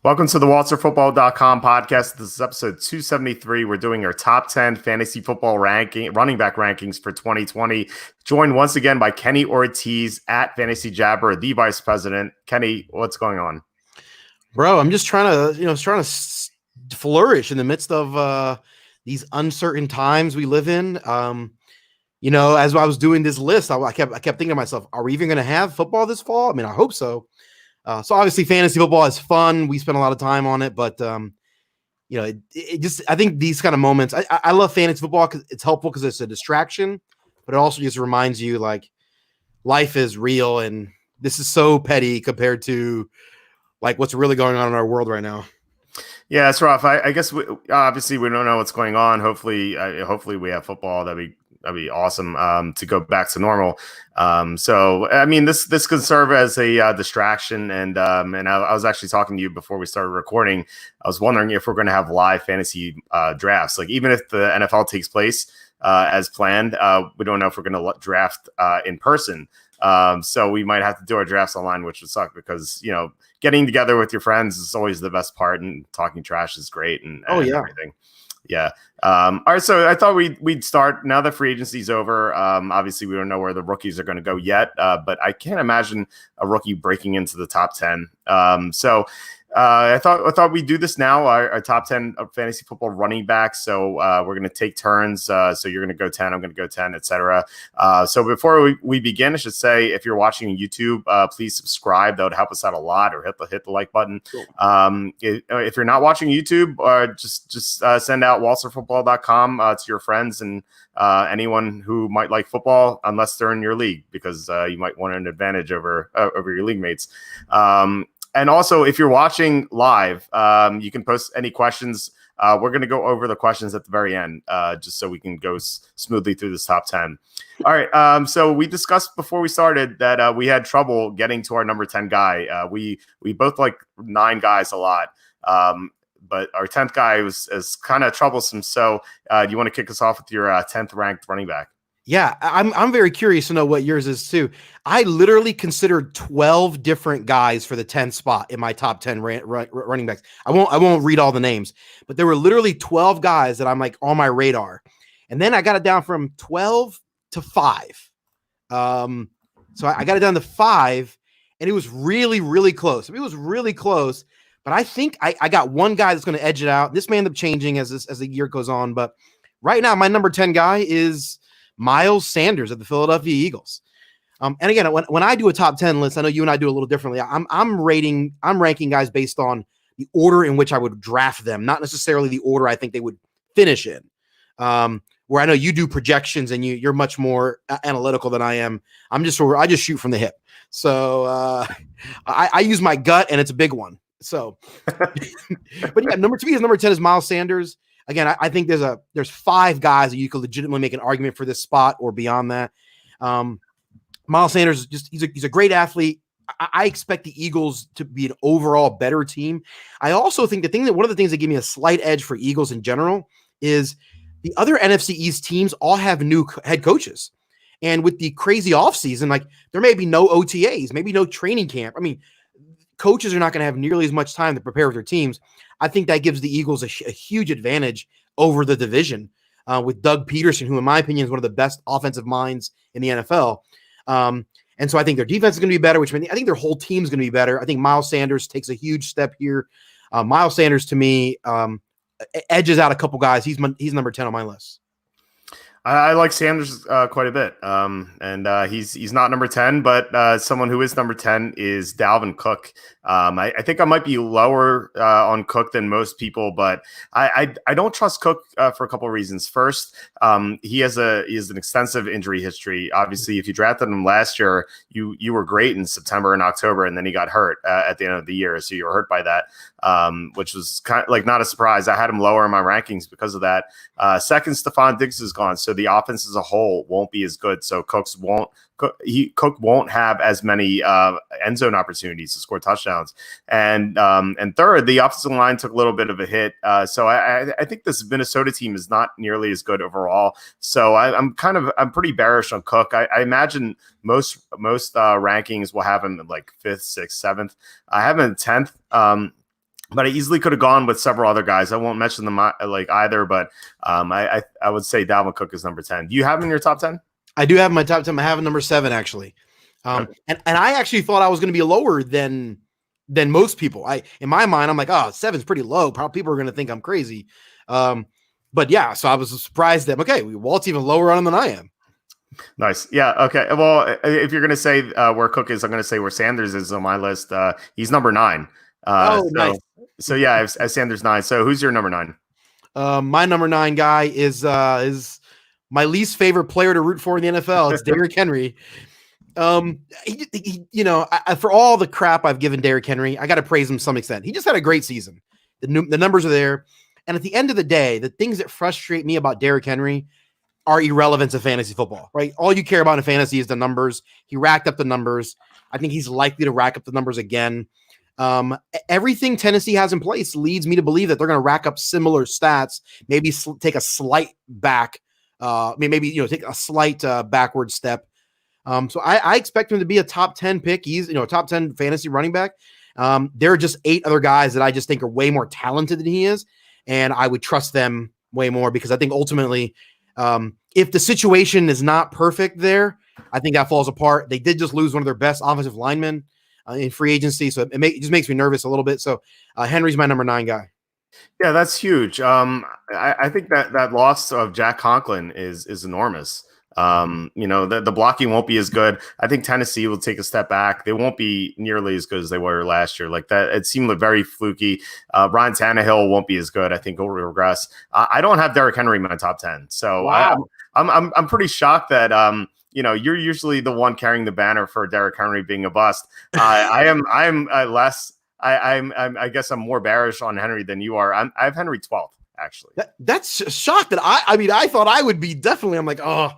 Welcome to the WalterFootball.com podcast. This is episode 273. We're doing our top 10 fantasy football running back rankings for 2020. Joined once again by Kenny Ortiz at Fantasy Jabber, the vice president. Kenny, what's going on? Bro, I'm just trying to flourish in the midst of these uncertain times we live in. As I was doing this list, I kept thinking to myself, are we even going to have football this fall? I mean, I hope so. So obviously fantasy football is fun. We spend a lot of time on it, but I think these kind of moments, I love fantasy football because it's helpful because it's a distraction, but it also just reminds you like life is real and this is so petty compared to like what's really going on in our world right now. Yeah, it's rough. I guess obviously we don't know what's going on. Hopefully we have football. That'd be awesome to go back to normal. So I mean, this could serve as a distraction. And I was actually talking to you before we started recording. I was wondering if we're going to have live fantasy drafts. Like even if the NFL takes place as planned, we don't know if we're going to draft in person. So we might have to do our drafts online, which would suck because getting together with your friends is always the best part, and talking trash is great and everything. Yeah. All right. So I thought we'd start now that free agency is over. Obviously, we don't know where the rookies are going to go yet, but I can't imagine a rookie breaking into the top 10. I thought we'd do this now. Our top 10 of fantasy football running backs. So we're going to take turns. So you're going to go 10. I'm going to go 10, etc. So before we begin, I should say, if you're watching on YouTube, please subscribe. That would help us out a lot. Or hit the like button. Cool. If you're not watching YouTube, just send out WalterFootball.com to your friends and anyone who might like football, unless they're in your league, because you might want an advantage over your league mates. And also, if you're watching live, you can post any questions. We're going to go over the questions at the very end, just so we can go smoothly through this top 10. All right. So we discussed before we started that we had trouble getting to our number 10 guy. We both like 9 guys a lot, but our 10th guy is kind of troublesome. So do you want to kick us off with your 10th ranked running back? Yeah, I'm very curious to know what yours is too. I literally considered 12 different guys for the 10th spot in my top 10 running backs. I won't read all the names, but there were literally 12 guys that I'm like on my radar. And then I got it down from 12 to 5. So I got it down to 5, and it was really, really close. I mean, it was really close, but I think I got one guy that's going to edge it out. This may end up changing as the year goes on, but right now my number 10 guy is Miles Sanders of the Philadelphia Eagles. And again, when I do a top 10 list, I know you and I do a little differently. I'm ranking guys based on the order in which I would draft them, not necessarily the order I think they would finish in. Where I know you do projections and you're much more analytical than I am. I just shoot from the hip. So I use my gut, and it's a big one. So, but yeah, number 10 is Miles Sanders. Again, I think there's 5 guys that you could legitimately make an argument for this spot or beyond that. Miles Sanders he's a great athlete. I expect the Eagles to be an overall better team. I also think one of the things that give me a slight edge for Eagles in general is the other NFC East teams all have new head coaches. And with the crazy offseason, like there may be no OTAs, maybe no training camp. I mean, coaches are not going to have nearly as much time to prepare with their teams. I think that gives the Eagles a huge advantage over the division with Doug Peterson, who in my opinion is one of the best offensive minds in the NFL. And so I think their defense is going to be better, which means I think their whole team is going to be better. I think Miles Sanders takes a huge step here. Miles Sanders to me edges out a couple guys. He's number 10 on my list. I like Sanders quite a bit, and he's not number 10, but someone who is number 10 is Dalvin Cook. I think I might be lower on Cook than most people, but I don't trust Cook for a couple of reasons. First, he has an extensive injury history. Obviously, if you drafted him last year, you were great in September and October, and then he got hurt at the end of the year, so you were hurt by that, which was kind of like not a surprise. I had him lower in my rankings because of that. Second, Stephon Diggs is gone, so the offense as a whole won't be as good. So Cook won't have as many end zone opportunities to score touchdowns. And third, the offensive line took a little bit of a hit. So I think this Minnesota team is not nearly as good overall. So I'm pretty bearish on Cook. I imagine most rankings will have him in like 5th, 6th, 7th. I have him in 10th. but I easily could have gone with several other guys. I won't mention them like either, but I would say Dalvin Cook is number 10. Do you have him in your top 10? I do have my top 10. I have number 7 actually. And I actually thought I was going to be lower than most people. In my mind, I'm like, oh, 7's pretty low. Probably people are going to think I'm crazy. But yeah, so I was surprised that, okay, Walt's even lower on him than I am. Nice. Yeah. Okay. Well, if you're going to say where Cook is, I'm going to say where Sanders is on my list. He's number 9. Nice. So yeah, I have Sanders 9. So who's your number 9? My number 9 guy is my least favorite player to root for in the NFL. It's Derrick Henry. For all the crap I've given Derrick Henry, I got to praise him to some extent. He just had a great season. The numbers are there. And at the end of the day, the things that frustrate me about Derrick Henry are irrelevant to fantasy football, right? All you care about in fantasy is the numbers. He racked up the numbers. I think he's likely to rack up the numbers again. Everything Tennessee has in place leads me to believe that they're going to rack up similar stats, maybe take a slight back, take a slight backward step. So I expect him to be a top 10 pick. He's, a top 10 fantasy running back. There are just 8 other guys that I just think are way more talented than he is. And I would trust them way more because I think ultimately, if the situation is not perfect there, I think that falls apart. They did just lose one of their best offensive linemen in free agency. So it just makes me nervous a little bit. So Henry's my number 9 guy. Yeah, that's huge. I think that loss of Jack Conklin is enormous. The blocking won't be as good. I think Tennessee will take a step back. They won't be nearly as good as they were last year. Like that, it seemed like very fluky. Ryan Tannehill won't be as good. I think he'll regress. I don't have Derrick Henry in my top 10. So wow. I'm pretty shocked that, you're usually the one carrying the banner for Derrick Henry being a bust. I guess I'm more bearish on Henry than you are. I have Henry 12th actually. That's a shock that I thought I would be definitely. I'm like, oh,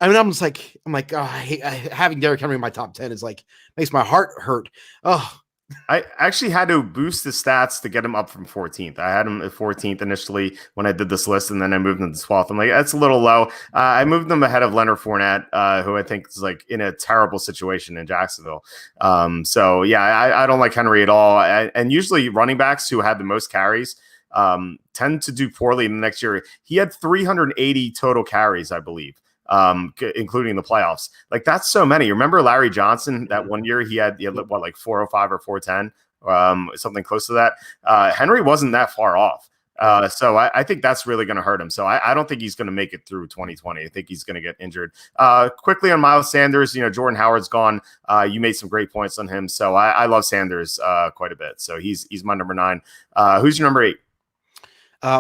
I'm like, oh, I hate having Derrick Henry in my top 10 is like, makes my heart hurt. Oh, I actually had to boost the stats to get him up from 14th. I had him at 14th initially when I did this list, and then I moved him to 12th. I'm like, that's a little low. I moved him ahead of Leonard Fournette, who I think is like in a terrible situation in Jacksonville. So yeah, I don't like Henry at all. And usually running backs who had the most carries tend to do poorly in the next year. He had 380 total carries, I believe, including the playoffs. Like that's so many. Remember Larry Johnson that one year he had what, like 405 or 410, something close to that. Henry wasn't that far off. So I think that's really going to hurt him. So I don't think he's going to make it through 2020. I think he's going to get injured. Quickly on Miles Sanders, Jordan Howard's gone. You made some great points on him. So I love Sanders quite a bit. So he's my number 9. Who's your number 8?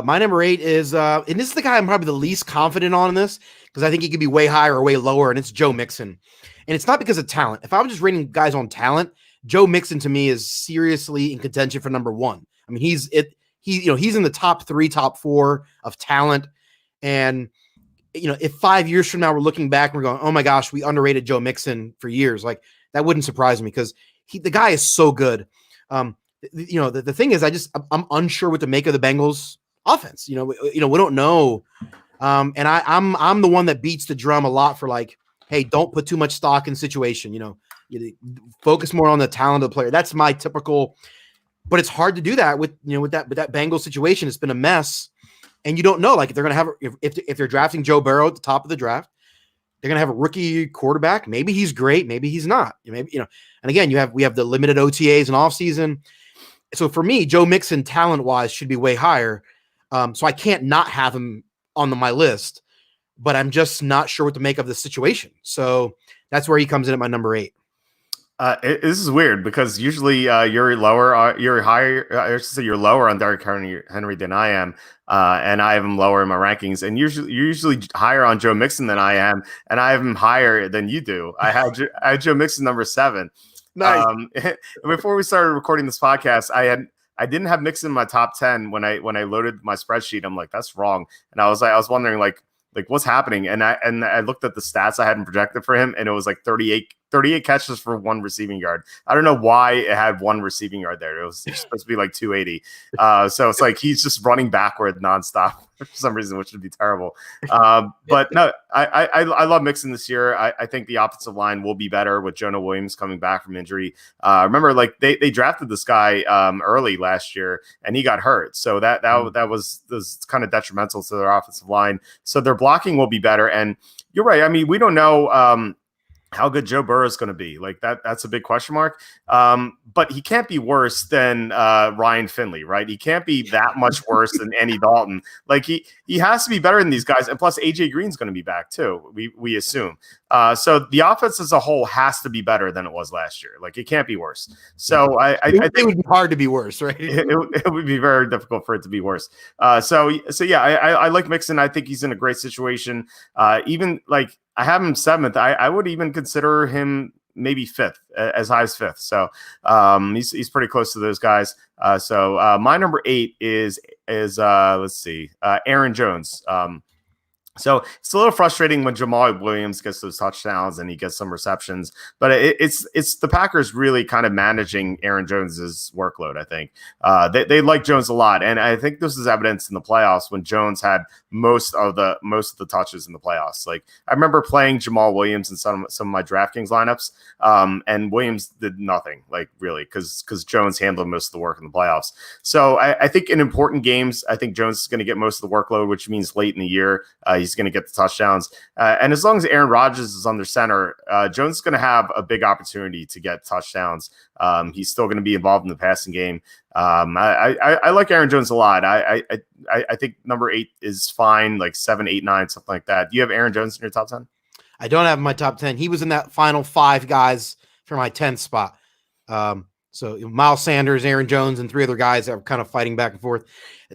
My number 8 is, and this is the guy I'm probably the least confident on in this, because I think he could be way higher or way lower, and it's Joe Mixon. And it's not because of talent. If I was just rating guys on talent, Joe Mixon to me is seriously in contention for number 1. I mean, he's in the top 3, top 4 of talent. And, if 5 years from now we're looking back and we're going, oh my gosh, we underrated Joe Mixon for years. Like that wouldn't surprise me because the guy is so good. The thing is, I'm unsure what to make of the Bengals offense. We don't know. And I'm the one that beats the drum a lot for like, hey, don't put too much stock in situation, focus more on the talent of the player. That's my typical, but it's hard to do that with that Bengals situation. It's been a mess. And you don't know, like if they're going to have, if they're drafting Joe Burrow at the top of the draft, they're going to have a rookie quarterback. Maybe he's great. Maybe he's not. Maybe, and again, we have the limited OTAs and off season. So for me, Joe Mixon talent wise should be way higher. So I can't not have him on my list, but I'm just not sure what to make of the situation. So that's where he comes in at my number 8. This is weird because usually you're lower, you're higher. I should say you're lower on Derrick Henry than I am, and I have him lower in my rankings. And you're usually higher on Joe Mixon than I am, and I have him higher than you do. I had Joe Mixon number 7. Nice. Before we started recording this podcast, I didn't have Mixon in my top 10 when I loaded my spreadsheet. I'm like, that's wrong. And I was wondering like what's happening. And I looked at the stats I hadn't projected for him, and it was like 38 38 catches for 1 receiving yard. I don't know why it had 1 receiving yard there. It was supposed to be like 280. So it's like he's just running backward nonstop for some reason, which would be terrible. But no, I love Mixon this year. I think the offensive line will be better with Jonah Williams coming back from injury. Remember, like they drafted this guy early last year, and he got hurt, so that was kind of detrimental to their offensive line. So their blocking will be better, and you're right. I mean, we don't know how good Joe Burrow is going to be. Like that's a big question mark. But he can't be worse than Ryan Finley, right? He can't be that much worse than Andy Dalton. Like he has to be better than these guys. And plus AJ Green's going to be back too. We assume. So the offense as a whole has to be better than it was last year. Like it can't be worse. So I think it would be hard to be worse, right? It would be very difficult for it to be worse. So yeah, I like Mixon. I think he's in a great situation. Even like I have him 7th. I would even consider him maybe 5th, as high as 5th. So he's pretty close to those guys. So my number 8 is let's see, Aaron Jones. So it's a little frustrating when Jamal Williams gets those touchdowns and he gets some receptions, but it's the Packers really kind of managing Aaron Jones's workload. I think they like Jones a lot, and I think this is evidence in the playoffs when Jones had most of the touches in the playoffs. Like I remember playing Jamal Williams in some of my DraftKings lineups, and Williams did nothing, like really, because Jones handled most of the work in the playoffs. So I think in important games, I think Jones is going to get most of the workload, which means late in the year. He's going to get the touchdowns. And as long as Aaron Rodgers is under center, Jones is going to have a big opportunity to get touchdowns. He's still going to be involved in the passing game. I like Aaron Jones a lot. I think number 8 is fine, like 7, 8, 9, something like that. Do you have Aaron Jones in your top 10? I don't have my top 10. He was in that final 5 guys for my 10th spot. So Miles Sanders, Aaron Jones, and 3 other guys that are kind of fighting back and forth.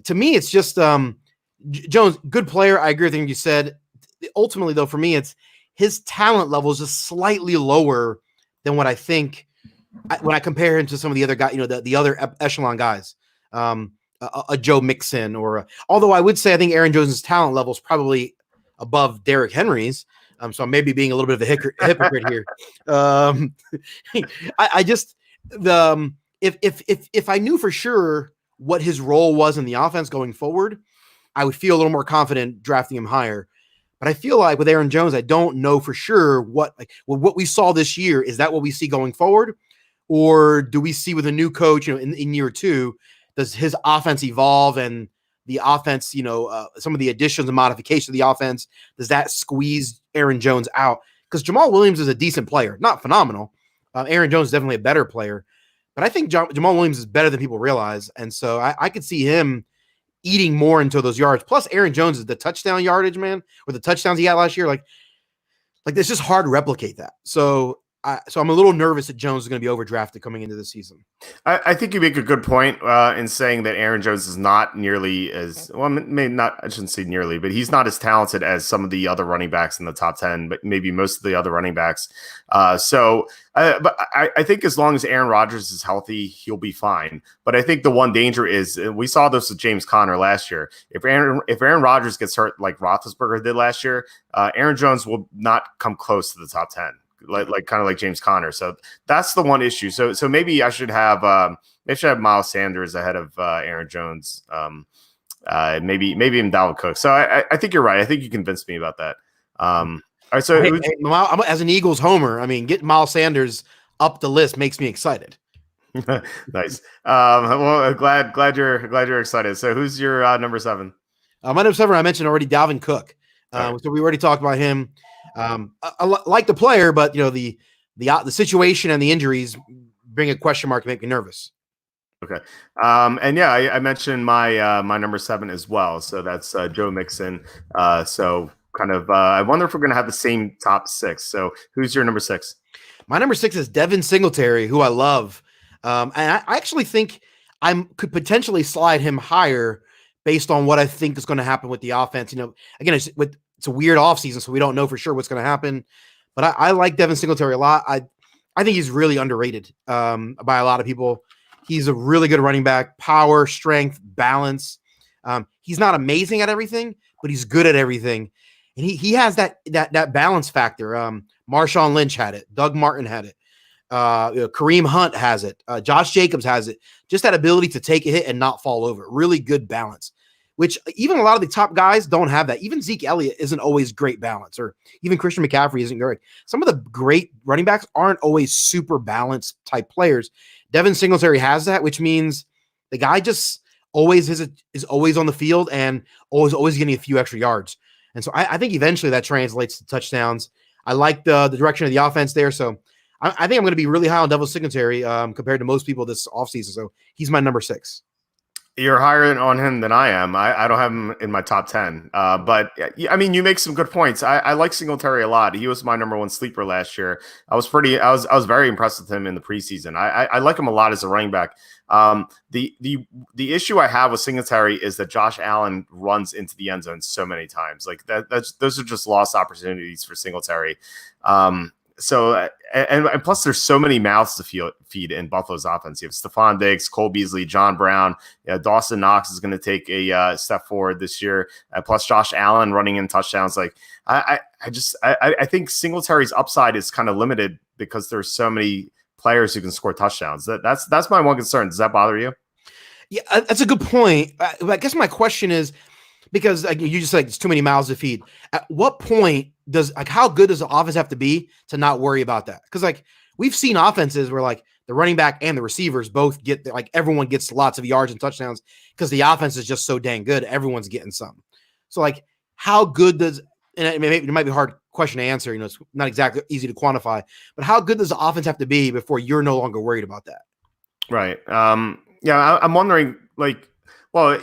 To me, it's just Jones, good player. I agree with everything you said. Ultimately, though, for me, it's his talent level is just slightly lower than what I think when I compare him to some of the other guys, the other echelon guys, a Joe Mixon, although I would say I think Aaron Jones' talent level is probably above Derrick Henry's. So I'm maybe being a little bit of a hypocrite here. I just if I knew for sure what his role was in the offense going forward, I would feel a little more confident drafting him higher. But I feel like with Aaron Jones, I don't know for sure what we saw this year. Is that what we see going forward? Or do we see with a new coach, in year 2, does his offense evolve and the offense, some of the additions and modifications of the offense, does that squeeze Aaron Jones out? Because Jamal Williams is a decent player, not phenomenal. Aaron Jones is definitely a better player. But I think Jamal Williams is better than people realize. And so I could see him eating more into those yards. Plus, Aaron Jones is the touchdown yardage, man, or the touchdowns he had last year. Like it's just hard to replicate that. So I'm a little nervous that Jones is going to be overdrafted coming into the season. I think you make a good point in saying that Aaron Jones is not nearly as well. Maybe not. I shouldn't say nearly, but he's not as talented as some of the other running backs in the top 10. But maybe most of the other running backs. But I think as long as Aaron Rodgers is healthy, he'll be fine. But I think the one danger is we saw this with James Conner last year. If Aaron Rodgers gets hurt like Roethlisberger did last year, Aaron Jones will not come close to the top 10. Like kind of like James Conner. So that's the one issue. So maybe I should have Miles Sanders ahead of Aaron Jones. Maybe even Dalvin Cook. So I think you're right. I think you convinced me about that. All right. So I'm as an Eagles homer, I mean, getting Miles Sanders up the list makes me excited. Nice. Well, glad you're excited. So who's your number 7? My number 7, I mentioned already, Dalvin Cook. So we already talked about him. I like the player, but the situation and the injuries bring a question mark and make me nervous. Okay. And yeah, I mentioned my number 7 as well. So that's Joe Mixon. So kind of, I wonder if we're going to have the same top 6. So who's your number 6? My number 6 is Devin Singletary, who I love. And I actually think I could potentially slide him higher based on what I think is going to happen with the offense. Again, it's a weird offseason, so we don't know for sure what's going to happen. But I like Devin Singletary a lot. I think he's really underrated by a lot of people. He's a really good running back, power, strength, balance. He's not amazing at everything, but he's good at everything. And he has that balance factor. Marshawn Lynch had it. Doug Martin had it. Kareem Hunt has it. Josh Jacobs has it. Just that ability to take a hit and not fall over. Really good balance, which even a lot of the top guys don't have that. Even Zeke Elliott isn't always great balance, or even Christian McCaffrey isn't great. Some of the great running backs aren't always super balanced type players. Devin Singletary has that, which means the guy just always is always on the field and always getting a few extra yards. And so I think eventually that translates to touchdowns. I like the direction of the offense there. So I think I'm going to be really high on Devin Singletary compared to most people this offseason. So he's my number 6. You're higher on him than I am. I don't have him in my top 10. But I mean, you make some good points. I like Singletary a lot. He was my number 1 sleeper last year. I was very impressed with him in the preseason. I like him a lot as a running back. The issue I have with Singletary is that Josh Allen runs into the end zone so many times. Like those are just lost opportunities for Singletary. So and plus, there's so many mouths to feed in Buffalo's offense. You have Stephon Diggs, Cole Beasley, John Brown. Dawson Knox is going to take a step forward this year. Plus, Josh Allen running in touchdowns. Like I think Singletary's upside is kind of limited because there's so many players who can score touchdowns. That's my one concern. Does that bother you? Yeah, that's a good point. I guess my question is, because you just it's too many mouths to feed. At what point how good does the offense have to be to not worry about that? Because we've seen offenses where the running back and the receivers both get everyone gets lots of yards and touchdowns because the offense is just so dang good. Everyone's getting something. So how good does, and it might be a hard question to answer. It's not exactly easy to quantify, but how good does the offense have to be before you're no longer worried about that? Right. Yeah, I'm wondering well,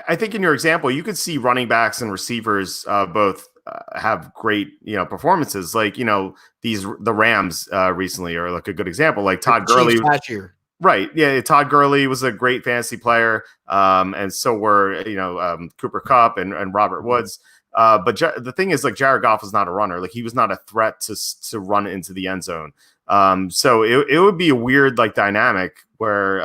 I think in your example, you could see running backs and receivers both have great, performances. The Rams recently are a good example. Todd Gurley last year. Right. Yeah. Todd Gurley was a great fantasy player. And so were, Cooper Kupp and Robert Woods. But the thing is, Jared Goff was not a runner. He was not a threat to run into the end zone. So it would be a weird dynamic where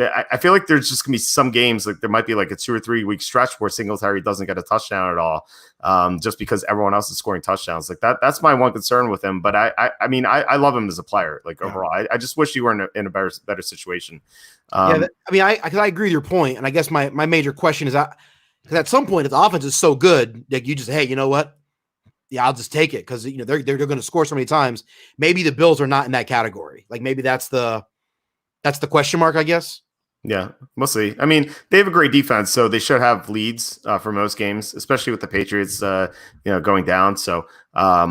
I feel like there's just gonna be some games there might be a 2 or 3 week stretch where Singletary doesn't get a touchdown at all, just because everyone else is scoring touchdowns. That's my one concern with him. But I mean I love him as a player. Overall, I just wish he were in a better situation. I agree with your point, and I guess my major question is because at some point if the offense is so good you just you know what, yeah, I'll just take it because they're going to score so many times. Maybe the Bills are not in that category. Maybe that's the question mark, I guess. Yeah, we'll see. I mean, they have a great defense, so they should have leads for most games, especially with the Patriots, going down. So, I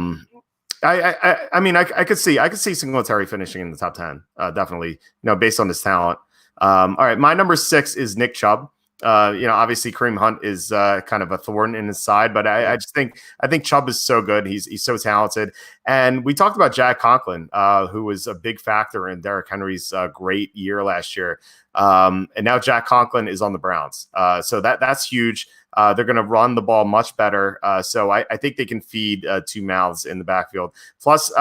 mean, I could see Singletary finishing in the top 10, definitely. Based on his talent. All right, my number 6 is Nick Chubb. Obviously Kareem Hunt is kind of a thorn in his side, but I think Chubb is so good. He's so talented. And we talked about Jack Conklin, who was a big factor in Derrick Henry's great year last year. And now Jack Conklin is on the Browns. So that's huge. They're going to run the ball much better. So I think they can feed 2 mouths in the backfield. Plus,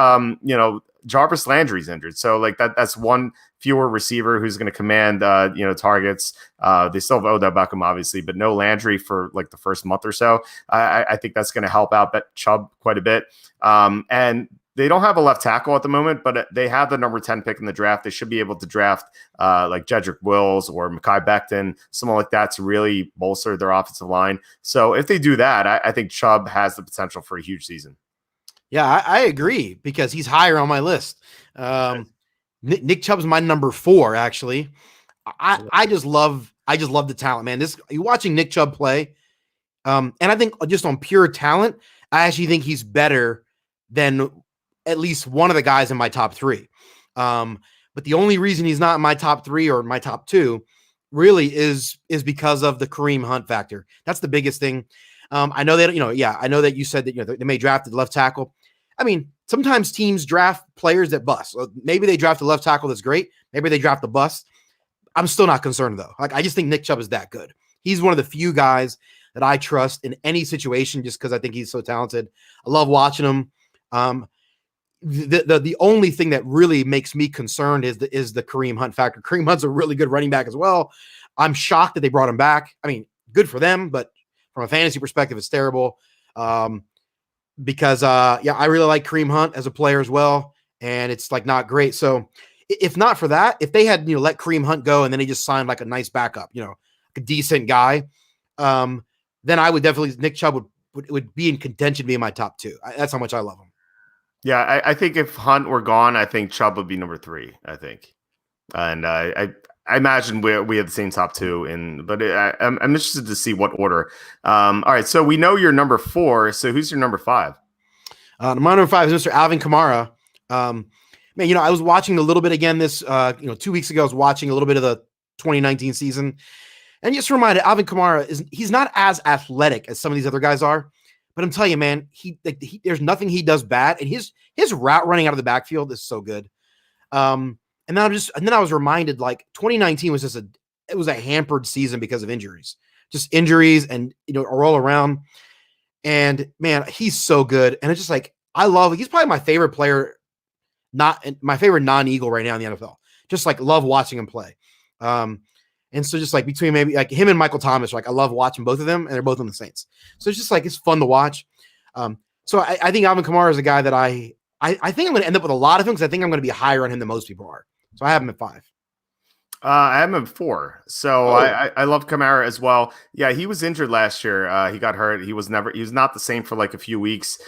Jarvis Landry's injured. So that's one fewer receiver who's going to command, targets. They still have Odell Beckham, obviously, but no Landry for the first month or so. I think that's going to help out Chubb quite a bit. And they don't have a left tackle at the moment, but they have the number 10 pick in the draft. They should be able to draft Jedrick Wills or Mekhi Becton, someone like that to really bolster their offensive line. So if they do that, I think Chubb has the potential for a huge season. Yeah, I agree because he's higher on my list. Nick Chubb's my number 4, actually. I just love the talent, man. You're watching Nick Chubb play. And I think just on pure talent, I actually think he's better than at least one of the guys in my top 3. But the only reason he's not in my top 3 or my top 2 really is because of the Kareem Hunt factor. That's the biggest thing. I know that, I know that you said that, they may draft the left tackle. I mean, sometimes teams draft players that bust. Maybe they draft a left tackle that's great. Maybe they draft a bust. I'm still not concerned, though. I just think Nick Chubb is that good. He's one of the few guys that I trust in any situation just because I think he's so talented. I love watching him. The only thing that really makes me concerned is the Kareem Hunt factor. Kareem Hunt's a really good running back as well. I'm shocked that they brought him back. I mean, good for them, but from a fantasy perspective, it's terrible. because I really like Kareem Hunt as a player as well, and it's like not great. So if not for that, if they had let Kareem Hunt go and then he just signed like a nice backup, a decent guy, then I would definitely Nick Chubb would be in contention to be in my top 2. That's how much I love him. Yeah, I think if Hunt were gone, I think Chubb would be number 3. I think, and I imagine we have the same top 2. But I'm interested to see what order. All right, so we know you're number 4. So who's your number 5? My number 5 is Mr. Alvin Kamara. Man, I was watching a little bit again this, 2 weeks ago. I was watching a little bit of the 2019 season, and just reminded Alvin Kamara he's not as athletic as some of these other guys are, but I'm telling you, man, there's nothing he does bad, and his route running out of the backfield is so good. And then I was reminded, like, 2019 was it was a hampered season because of injuries, and all around. And man, he's so good, and it's just like he's probably my favorite player. Not my favorite non-Eagle right now in the NFL. Just like love watching him play. And so just like between maybe like him and Michael Thomas, like I love watching both of them, and they're both on the Saints. So it's just like it's fun to watch. So I think Alvin Kamara is a guy that I think I'm going to end up with a lot of him because I think I'm going to be higher on him than most people are. So I have him at 5. I have him at 4. So I love Kamara as well. Yeah, he was injured last year. He got hurt. He was not the same for like a few weeks.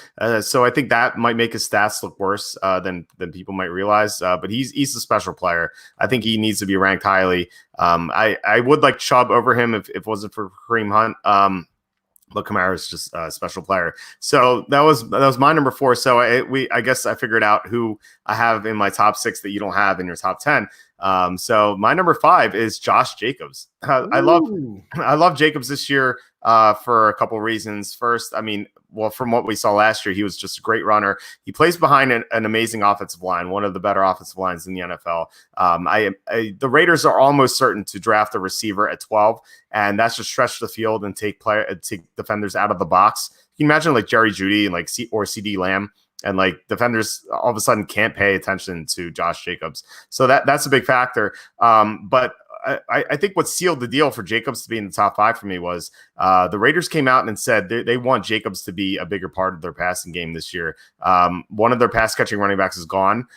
So I think that might make his stats look worse than people might realize. But he's a special player. I think he needs to be ranked highly. I would like Chubb over him if it wasn't for Kareem Hunt. But Kamara is just a special player. So that was my number 4. So I guess I figured out who I have in my top 6 that you don't have in your top 10. So my number 5 is Josh Jacobs. I love Jacobs this year for a couple reasons. First, I mean, well, from what we saw last year, he was just a great runner. He plays behind an amazing offensive line, one of the better offensive lines in the NFL. The Raiders are almost certain to draft a receiver at 12, and that's just stretch the field and take defenders out of the box. Can you imagine like Jerry Jeudy and like CD Lamb? And like defenders all of a sudden can't pay attention to Josh Jacobs. So that's a big factor. But I think what sealed the deal for Jacobs to be in the top 5 for me was the Raiders came out and said they want Jacobs to be a bigger part of their passing game this year. One of their pass catching running backs is gone.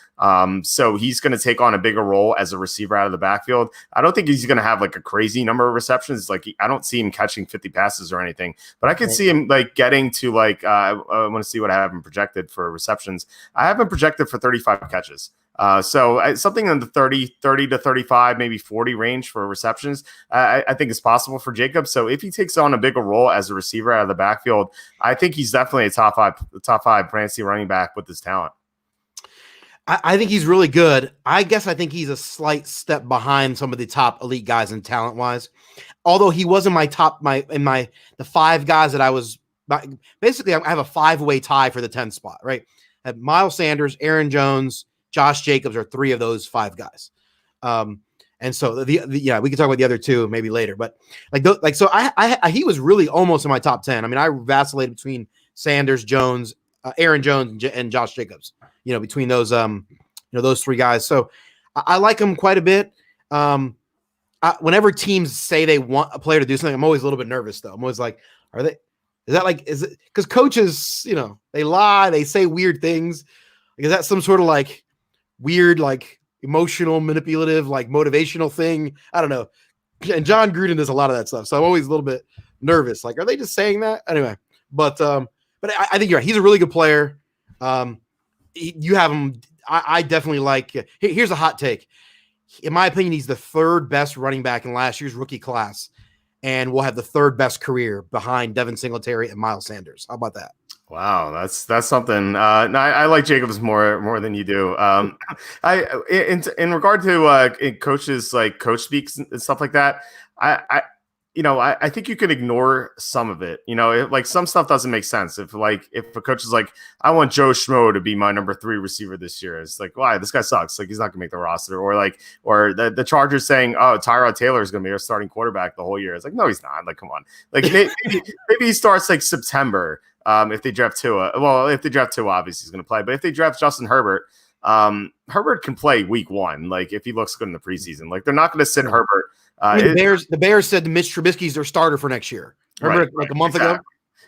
So he's going to take on a bigger role as a receiver out of the backfield. I don't think he's going to have like a crazy number of receptions. Like I don't see him catching 50 passes or anything, but I could see him like getting to like, I want to see what I have him projected for receptions. I have him projected for 35 catches. So something in the 30 to 35, maybe 40 range for receptions, I think is possible for Jacobs. So if he takes on a bigger role as a receiver out of the backfield, I think he's definitely a top five fantasy running back with his talent. I think he's really good. I guess I think he's a slight step behind some of the top elite guys in talent wise. Although he wasn't the 5 guys that I was basically, I have a 5-way tie for the 10th spot, right? I have Miles Sanders, Aaron Jones, Josh Jacobs are 3 of those 5 guys. And so we can talk about the other 2 maybe later, but so he was really almost in my top 10. I mean, I vacillated between Sanders, Jones, Aaron Jones, and Josh Jacobs, between those, those 3 guys. So I like him quite a bit. Whenever teams say they want a player to do something, I'm always a little bit nervous though. I'm always like, is it because coaches, they lie, they say weird things. Like, is that some sort of like weird, like emotional, manipulative, like motivational thing? I don't know. And John Gruden does a lot of that stuff. So I'm always a little bit nervous. Like, are they just saying that? Anyway, but I think you're right. He's a really good player. You have him. I definitely like, here's a hot take. In my opinion, he's the 3rd best running back in last year's rookie class, and will have the 3rd best career behind Devin Singletary and Miles Sanders. How about that? Wow, that's something. I like Jacobs more than you do. In regard to coaches, like coach speaks and stuff like that, I think you can ignore some of it. Like some stuff doesn't make sense. If a coach is like, I want Joe Schmo to be my number 3 receiver this year, it's like, why? This guy sucks. Like he's not gonna make the roster. Or the Chargers saying, oh, Tyrod Taylor is gonna be our starting quarterback the whole year. It's like, no, he's not. Like, come on. Like maybe he starts like September. If they draft Tua, if they draft Tua, obviously he's gonna play. But if they draft Justin Herbert, Herbert can play week 1. Like if he looks good in the preseason, like they're not gonna sit Herbert. The Bears said Mitch Trubisky's their starter for next year. Remember, a month ago?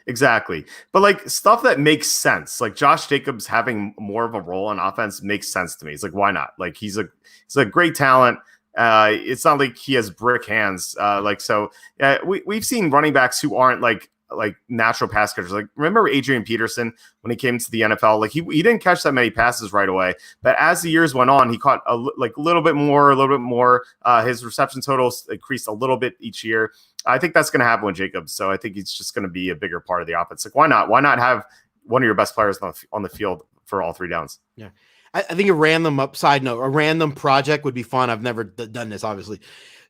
Exactly. But like stuff that makes sense, like Josh Jacobs having more of a role on offense makes sense to me. It's like, why not? Like he's a great talent. It's not like he has brick hands. We've seen running backs who aren't like natural pass catchers. Like remember Adrian Peterson when he came to the NFL? Like he didn't catch that many passes right away, but as the years went on, he caught a little bit more. His reception totals increased a little bit each year. I think that's going to happen with Jacobs. So I think he's just going to be a bigger part of the offense. Like why not? Why not have one of your best players on the field for all 3 downs? Yeah. I think a random a random project would be fun. I've never done this, obviously.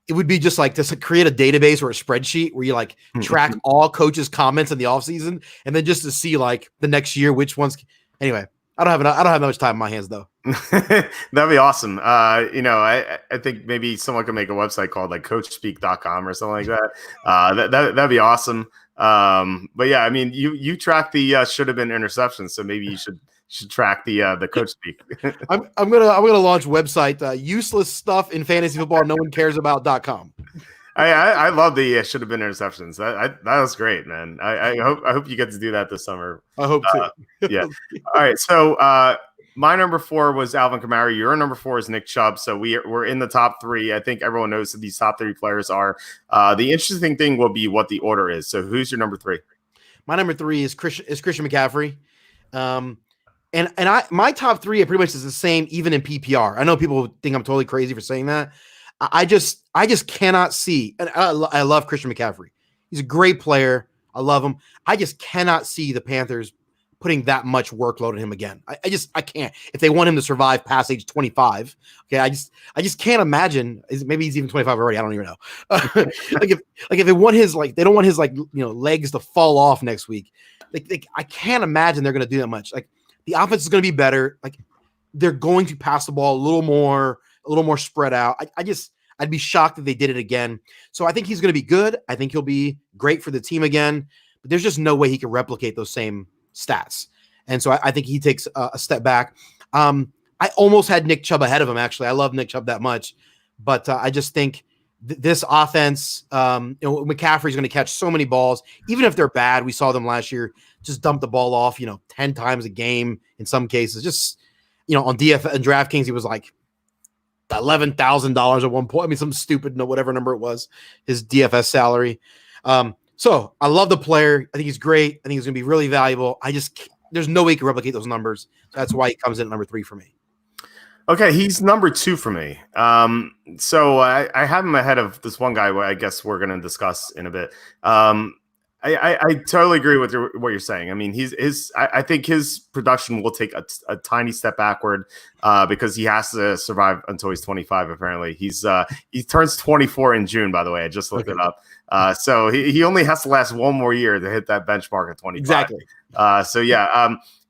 It would be just like to create a database or a spreadsheet where you like track all coaches' comments in the offseason and then just to see like the next year which ones. Anyway, I don't have much time in my hands though. That'd be awesome. I think maybe someone could make a website called like coachspeak.com or something like that. That'd be awesome. But yeah, I mean, you track the should have been interceptions, so maybe you should track the coach speak. I'm gonna launch website useless stuff in fantasy football no one cares about.com. I love the should have been interceptions. That was great, man. I hope you get to do that this summer. I hope too. Yeah. All right. So my number 4 was Alvin Kamara. Your number 4 is Nick Chubb. So we're in the top 3. I think everyone knows that these top 3 players are. The interesting thing will be what the order is. So who's your number 3? My number 3 is Christian McCaffrey. And my top 3 pretty much is the same, even in PPR. I know people think I'm totally crazy for saying that. I just cannot see. And I love Christian McCaffrey. He's a great player. I love him. I just cannot see the Panthers putting that much workload on him again. I can't. If they want him to survive past age 25, okay. I just can't imagine. Maybe he's even 25 already. I don't even know. If they want his they don't want his legs to fall off next week. I can't imagine they're going to do that much. Like the offense is going to be better. Like they're going to pass the ball a little more spread out. I'd be shocked if they did it again. So I think he's going to be good. I think he'll be great for the team again. But there's just no way he can replicate those same stats. And so I think he takes a step back. I almost had Nick Chubb ahead of him, actually. I love Nick Chubb that much. But I just think this offense, McCaffrey's going to catch so many balls. Even if they're bad, we saw them last year, just dump the ball off, 10 times a game in some cases. Just, on DF and DraftKings, he was like $11,000 at one point. I mean, some stupid, whatever number it was, his DFS salary. So I love the player. I think he's great. I think he's going to be really valuable. There's no way he can replicate those numbers. So that's why he comes in at number 3 for me. Okay, he's number 2 for me. So I have him ahead of this one guy who I guess we're going to discuss in a bit. I totally agree with what you're saying. I mean, I think his production will take a tiny step backward because he has to survive until he's 25. Apparently, he turns 24 in June. By the way, I just looked it up. So he only has to last one more year to hit that benchmark at 25. Exactly.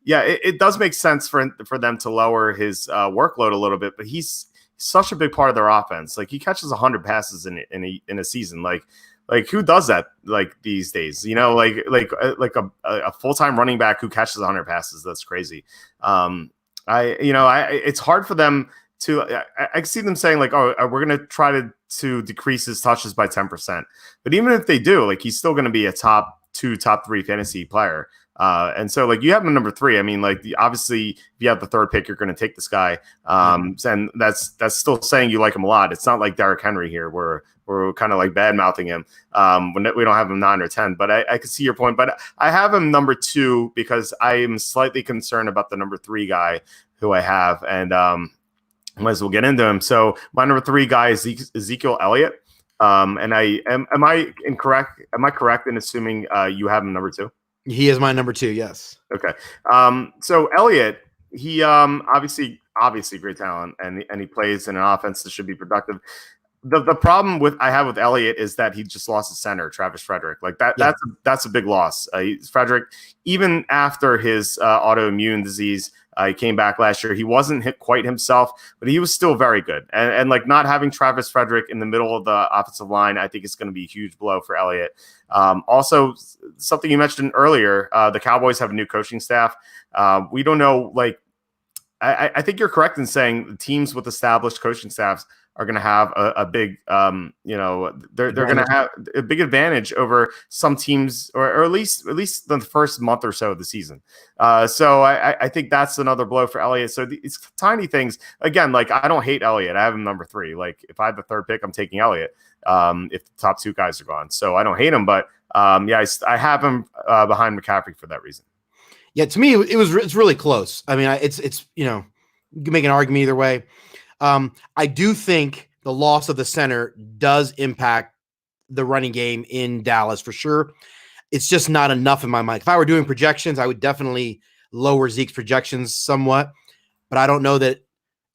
It does make sense for them to lower his workload a little bit, but he's such a big part of their offense. Like he catches 100 passes in a season. Like who does that these days? Like a full-time running back who catches 100 passes. That's crazy. It's hard for them to. I see them saying like, oh, we're gonna try to decrease his touches by 10%. But even if they do, like he's still gonna be a top 2, top 3 fantasy player. And so like you have him number 3. I mean, obviously if you have the 3rd pick, you're going to take this guy. And that's still saying you like him a lot. It's not like Derrick Henry here where we're kind of like bad mouthing him. When we don't have him 9 or 10, but I can see your point, but I have him number 2 because I am slightly concerned about the number 3 guy who I have. And, might as well get into him. So my number 3 guy is Ezekiel Elliott. And am I incorrect? Am I correct in assuming you have him number 2? He is my number 2. Yes. Okay. So Elliott, he obviously great talent, and he plays in an offense that should be productive. The problem I have with Elliott is that he just lost his center, Travis Frederick. Like that. Yeah. That's a big loss. Frederick, even after his autoimmune disease, he came back last year. He wasn't hit quite himself, but he was still very good. And like not having Travis Frederick in the middle of the offensive line, I think it's going to be a huge blow for Elliott. Also, something you mentioned earlier, the Cowboys have a new coaching staff. We don't know, I think you're correct in saying teams with established coaching staffs are going to have a big, they're going to have a big advantage over some teams, or at least the first month or so of the season. So I think that's another blow for Elliott. So it's tiny things. Again, like I don't hate Elliott. I have him number 3. Like if I have the 3rd pick, I'm taking Elliott. If the top 2 guys are gone, so I don't hate him, but I have him behind McCaffrey for that reason. Yeah, to me, it's really close. I mean, it's you can make an argument either way. I do think the loss of the center does impact the running game in Dallas for sure. It's just not enough in my mind. If I were doing projections, I would definitely lower Zeke's projections somewhat, but I don't know that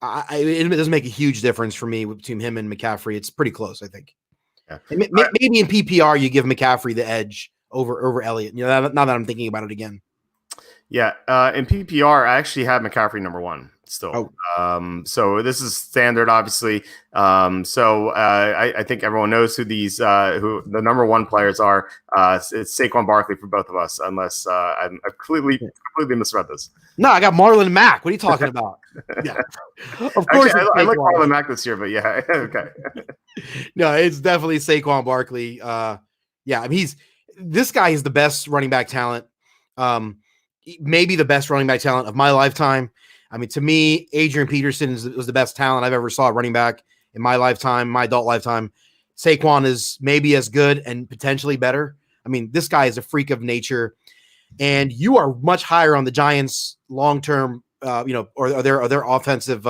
it doesn't make a huge difference for me between him and McCaffrey. It's pretty close, I think. Yeah. Maybe in PPR you give McCaffrey the edge over Elliott. Now that I'm thinking about it again. Yeah, in PPR, I actually have McCaffrey number 1 still. So this is standard, obviously. I think everyone knows who who the number 1 players are. It's Saquon Barkley for both of us, unless I've completely misread this. No, I got Marlon Mack. What are you talking about? Yeah, of course. Actually, I like Marlon Mack this year, but yeah, okay. No, it's definitely Saquon Barkley. I mean, this guy is the best running back talent. Maybe the best running back talent of my lifetime. I mean, to me, Adrian Peterson was the best talent I've ever saw running back in my lifetime, my adult lifetime. Saquon is maybe as good and potentially better. I mean, this guy is a freak of nature, and you are much higher on the Giants' long-term, or their offensive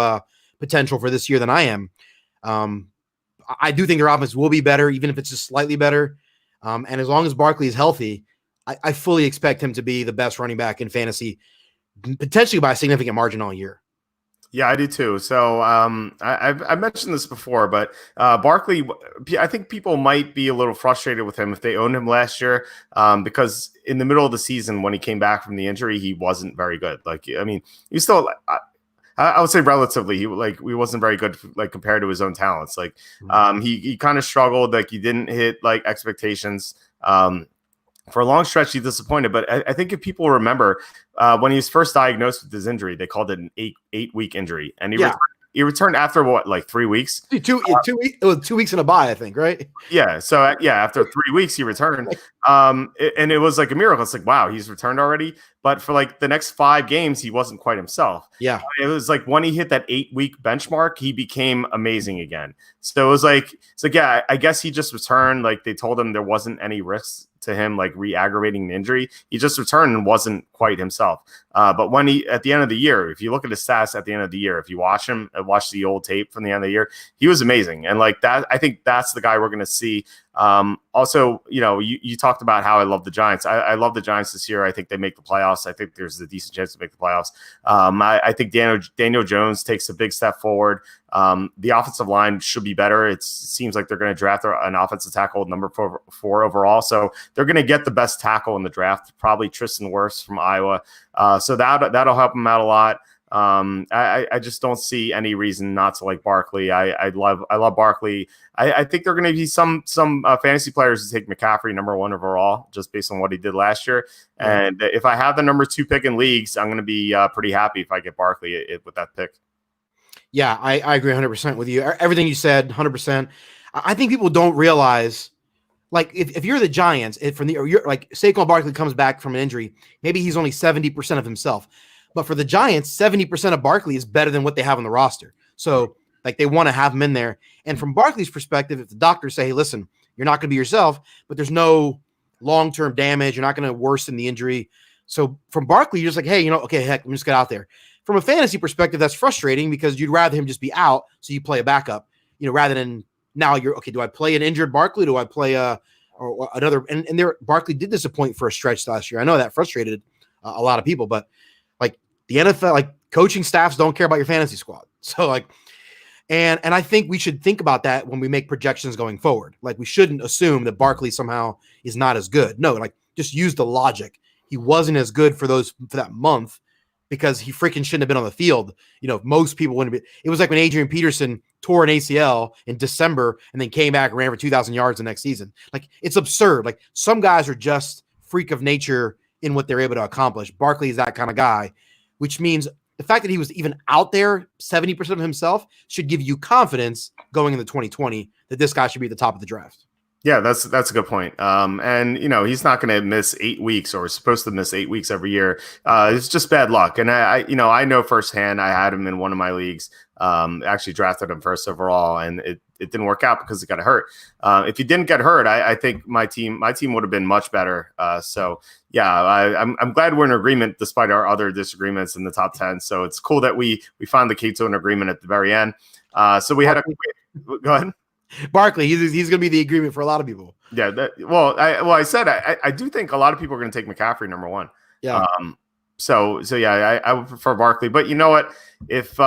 potential for this year than I am. I do think their offense will be better, even if it's just slightly better. And as long as Barkley is healthy, I fully expect him to be the best running back in fantasy, potentially by a significant margin all year. Yeah, I do too. So I've mentioned this before, but Barkley, I think people might be a little frustrated with him if they owned him last year, because in the middle of the season when he came back from the injury, he wasn't very good. Like, I mean, he still, I would say relatively, he wasn't very good, like compared to his own talents. Like, he kind of struggled. Like, he didn't hit like expectations. For a long stretch, he disappointed. But I think if people remember, when he was first diagnosed with his injury, they called it an eight-week injury, and he returned after what, like 3 weeks? 2 weeks. It was 2 weeks in a bye, I think, right? Yeah. So after 3 weeks, he returned, and it was like a miracle. It's like, wow, he's returned already. But for like the next 5 games, he wasn't quite himself. Yeah. It was like when he hit that 8-week benchmark, he became amazing again. So it was like, yeah, I guess he just returned. Like they told him there wasn't any risks to him, like re-aggravating the injury. He just returned and wasn't quite himself. But when at the end of the year, if you look at his stats at the end of the year, if you watch him, watch the old tape from the end of the year, he was amazing. And like that, I think that's the guy we're going to see. Also, you talked about how I love the Giants. I love the Giants this year. I think they make the playoffs. I think there's a decent chance to make the playoffs. I think Daniel Jones takes a big step forward. The offensive line should be better. It seems like they're going to draft an offensive tackle number 4 overall. So they're going to get the best tackle in the draft, probably Tristan Wirfs from Iowa. So that'll help them out a lot. I just don't see any reason not to like Barkley. I love Barkley. I think there are going to be some fantasy players who take McCaffrey number 1 overall just based on what he did last year. And if I have the number 2 pick in leagues, I'm going to be pretty happy if I get Barkley with that pick. Yeah, I agree 100% with you. Everything you said, 100%. I think people don't realize, like, if you're the Giants, you're like Saquon Barkley comes back from an injury, maybe he's only 70% of himself. But for the Giants, 70% of Barkley is better than what they have on the roster. So, like, they want to have him in there. And from Barkley's perspective, if the doctors say, hey, listen, you're not going to be yourself, but there's no long-term damage, you're not going to worsen the injury. So from Barkley, you're just like, hey, okay, heck, let me just get out there. From a fantasy perspective, that's frustrating because you'd rather him just be out so you play a backup, rather than now you're, okay, do I play an injured Barkley? Do I play or another? And there, Barkley did disappoint for a stretch last year. I know that frustrated a lot of people, but like the NFL, like coaching staffs don't care about your fantasy squad. So like, and I think we should think about that when we make projections going forward. Like we shouldn't assume that Barkley somehow is not as good. No, like just use the logic. He wasn't as good for that month because he freaking shouldn't have been on the field. Most people wouldn't be. It was like when Adrian Peterson tore an ACL in December and then came back and ran for 2,000 yards the next season. Like it's absurd. Like some guys are just freak of nature in what they're able to accomplish. Barkley is that kind of guy, which means the fact that he was even out there 70% of himself should give you confidence going into 2020 that this guy should be at the top of the draft. Yeah, that's a good point. And he's not going to miss 8 weeks, or supposed to miss 8 weeks every year. It's just bad luck. And I know firsthand. I had him in one of my leagues. Actually drafted him first overall, and it didn't work out because he got hurt. If he didn't get hurt, I think my team would have been much better. So yeah, I'm glad we're in agreement despite our other disagreements in the top 10. So it's cool that we finally came to an agreement at the very end. So we had go ahead. Barkley, he's going to be the agreement for a lot of people. Yeah. I said I do think a lot of people are going to take McCaffrey number one. Yeah. So yeah, I would prefer Barkley, but you know what? If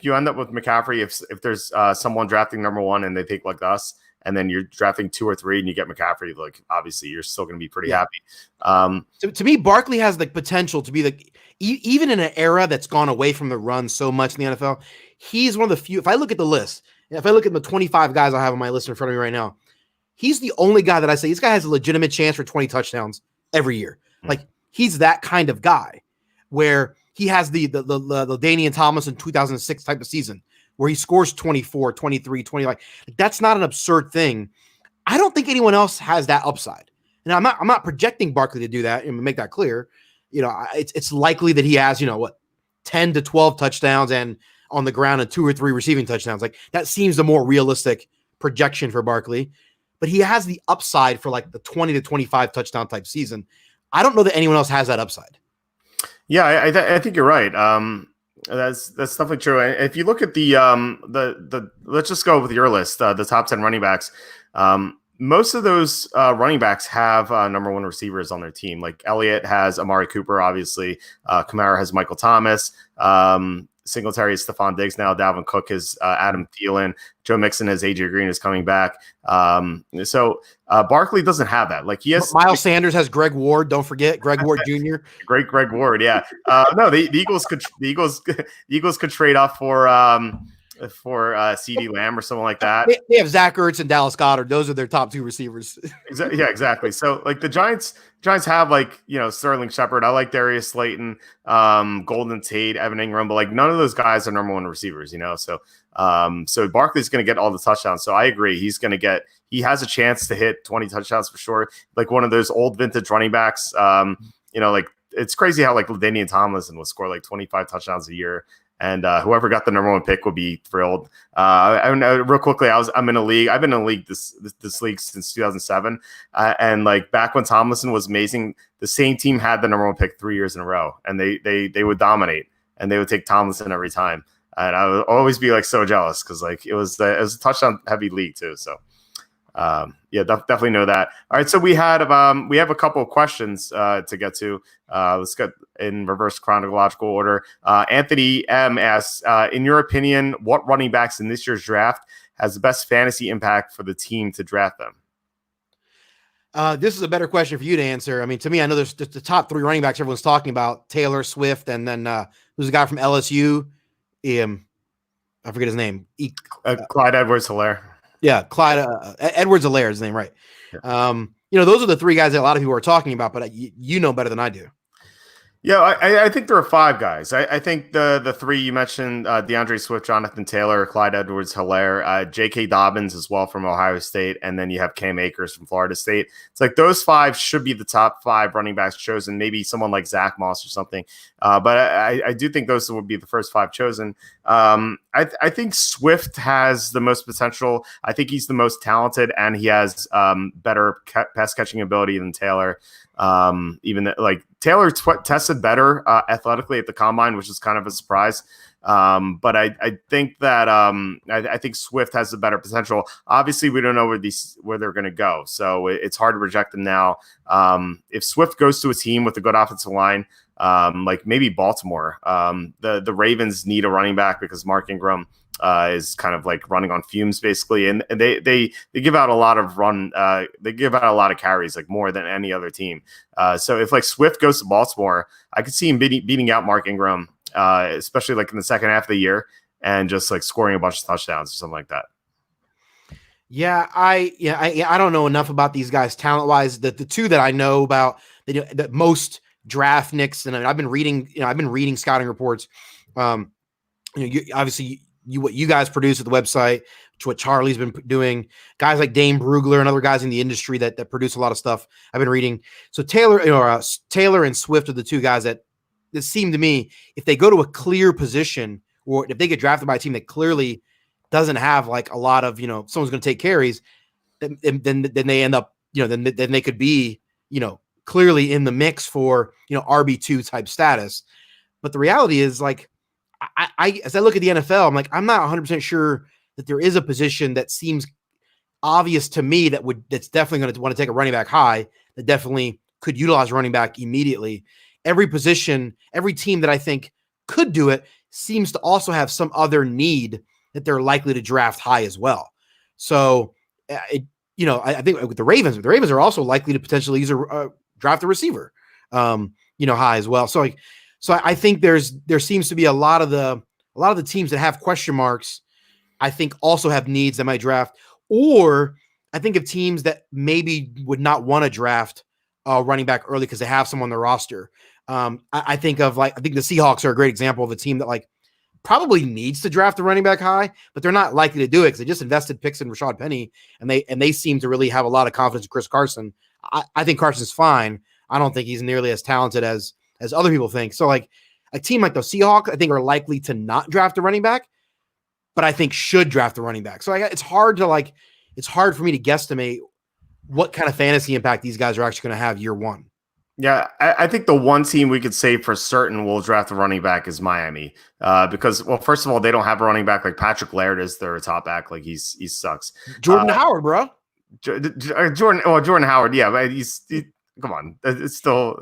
you end up with McCaffrey, if there's someone drafting number one and they take like us, and then you're drafting 2 or 3 and you get McCaffrey, like obviously you're still going to be pretty happy. To me, Barkley has the potential to be even in an era that's gone away from the run so much in the NFL, he's one of the few. If I look at the list, if I look at the 25 guys I have on my list in front of me right now, he's the only guy that I say this guy has a legitimate chance for 20 touchdowns every year. Like he's that kind of guy where he has the Danian Thomas in 2006 type of season where he scores 24, 23, 20. Like that's not an absurd thing. I don't think anyone else has that upside. And I'm not projecting Barkley to do that and make that clear. It's likely that he has, 10 to 12 touchdowns and on the ground and 2 or 3 receiving touchdowns. Like that seems the more realistic projection for Barkley, but he has the upside for like the 20 to 25 touchdown type season. I don't know that anyone else has that upside. Yeah, I think you're right. That's definitely true. If you look at the let's just go with your list, the top 10 running backs. Most of those running backs have number one receivers on their team. Like Elliott has Amari Cooper, obviously. Kamara has Michael Thomas. Singletary is Stephon Diggs now. Dalvin Cook is Adam Thielen. Joe Mixon has AJ Green is coming back. So Barkley doesn't have that. Like he has Miles Sanders has Greg Ward. Don't forget Greg Ward Jr. Great Greg Ward. Yeah. No, the Eagles could trade up for CeeDee Lamb or something like that. They have Zach Ertz and Dallas Goedert. Those are their top 2 receivers. Yeah, exactly. So like the Giants have Sterling Shepard. I like Darius Slayton, Golden Tate, Evan Ingram, but like none of those guys are number one receivers, So Barkley's going to get all the touchdowns. So I agree. He has a chance to hit 20 touchdowns for sure. Like one of those old vintage running backs. Like it's crazy how like Danian Tomlinson would score like 25 touchdowns a year. And whoever got the number one pick would be thrilled. Real quickly, I'm in a league. I've been in a league this league since 2007. And like back when Tomlinson was amazing, the same team had the number one pick 3 years in a row, and they would dominate, and they would take Tomlinson every time. And I would always be like so jealous because like it was a touchdown heavy league too. So definitely know that. All right, so we have a couple of questions to get to. Let's get in reverse chronological order. Anthony M asks, in your opinion, what running backs in this year's draft has the best fantasy impact for the team to draft them? This is a better question for you to answer. I mean, to me, I know there's the top 3 running backs everyone's talking about: Taylor Swift, and then who's the guy from LSU? I forget his name. Clyde Edwards-Helaire. Yeah, Clyde Edwards-Helaire is his name, right? Yeah. Those are the 3 guys that a lot of people are talking about, but you know better than I do. Yeah, I think there are 5 guys. I think the 3 you mentioned, DeAndre Swift, Jonathan Taylor, Clyde Edwards-Helaire, J.K. Dobbins as well from Ohio State, and then you have Cam Akers from Florida State. It's like those 5 should be the top 5 running backs chosen, maybe someone like Zach Moss or something. But I do think those would be the first 5 chosen. I think Swift has the most potential. I think he's the most talented, and he has better pass catching ability than Taylor. Even like Taylor tested better athletically at the combine, which is kind of a surprise. But I think that I think Swift has a better potential. Obviously, we don't know where they're going to go, so it's hard to project them now. If Swift goes to a team with a good offensive line, like maybe Baltimore, the Ravens need a running back because Mark Ingram is kind of like running on fumes basically, and they give out a lot of they give out a lot of carries, like more than any other team. So if like Swift goes to Baltimore, I could see him beating out Mark Ingram, especially like in the second half of the year, and just like scoring a bunch of touchdowns or something like that. Yeah, I don't know enough about these guys talent wise. The 2 that I know about that most draft nicks, and I've been reading scouting reports. Obviously what you guys produce at the website, to what Charlie's been doing, guys like Dane Brugler and other guys in the industry that produce a lot of stuff I've been reading. So Taylor and Swift are the two guys that seem to me, if they go to a clear position, or if they get drafted by a team that clearly doesn't have like a lot of, someone's going to take carries, then they end up, then they could be, clearly in the mix for, RB2 type status. But the reality is, like, I as I look at the NFL, I'm like, I'm not 100% sure that there is a position that seems obvious to me that's definitely going to want to take a running back high, that definitely could utilize running back immediately. Every position, every team that I think could do it seems to also have some other need that they're likely to draft high as well. So, I think with the Ravens are also likely to potentially draft a receiver, high as well. So I think there seems to be a lot of the teams that have question marks, I think also have needs that might draft, or I think of teams that maybe would not want to draft running back early because they have someone on their roster. I think the Seahawks are a great example of a team that like probably needs to draft a running back high, but they're not likely to do it because they just invested picks in Rashad Penny, and they seem to really have a lot of confidence in Chris Carson. I think Carson's fine. I don't think he's nearly as talented as other people think. So like a team like the Seahawks, I think, are likely to not draft a running back, but I think should draft a running back. So it's hard for me to guesstimate what kind of fantasy impact these guys are actually going to have year one. Yeah, I think the one team we could say for certain will draft a running back is Miami, because, well, first of all, they don't have a running back like Patrick Laird is their top back. Like he sucks. Jordan Howard, bro. Jordan Howard, yeah, but come on, it's still.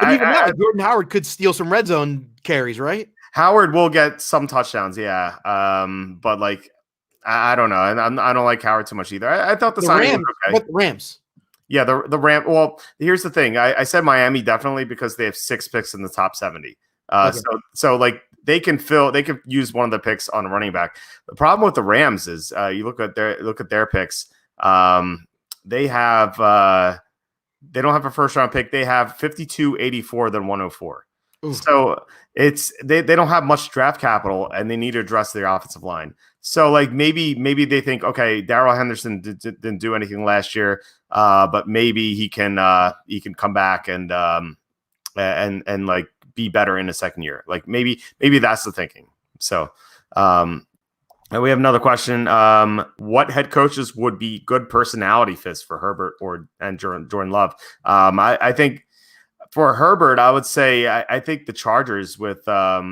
Jordan Howard could steal some red zone carries, right? Howard will get some touchdowns, yeah, but like I don't know, and I don't like Howard too much either. I thought the signing was okay. What, the Rams? Yeah, the Ram. Well, here's the thing. I said Miami definitely because they have 6 picks in the top 70. Okay. So like they can use one of the picks on a running back. The problem with the Rams is you look at their picks. They have they don't have a first round pick. They have 52, 84, then 104. Ooh. So they don't have much draft capital, and they need to address their offensive line. So like maybe they think, okay, Darrell Henderson didn't do anything last year, but maybe he can come back and like be better in the second year. Like maybe that's the thinking. So and we have another question. What head coaches would be good personality fits for Herbert and Jordan Love? I think for Herbert, I would say I think the Chargers with I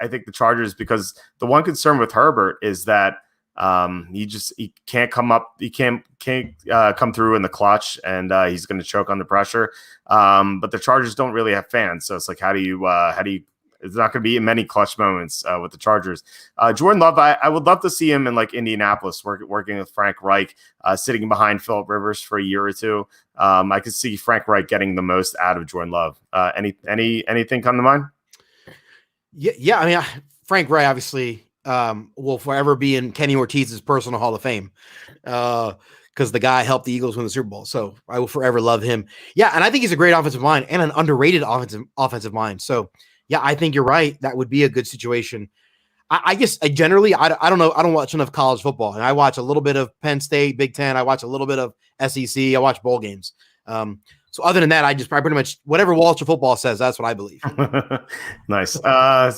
think the Chargers, because the one concern with Herbert is that he can't come up, he can't come through in the clutch, and he's going to choke under pressure. But the Chargers don't really have fans, so it's like how do you it's not going to be many clutch moments with the Chargers. Jordan Love, I would love to see him in like Indianapolis working with Frank Reich, sitting behind Phillip Rivers for a year or two. I could see Frank Reich getting the most out of Jordan Love. Anything come to mind? Yeah. I mean, Frank Reich obviously will forever be in Kenny Ortiz's personal Hall of Fame because the guy helped the Eagles win the Super Bowl. So I will forever love him. Yeah, and I think he's a great offensive mind and an underrated offensive mind. So yeah, I think you're right. That would be a good situation. I guess I generally don't know. I don't watch enough college football, and I watch a little bit of Penn State, Big Ten. I watch a little bit of SEC. I watch bowl games. So other than that, I pretty much whatever Walter football says, that's what I believe. Nice.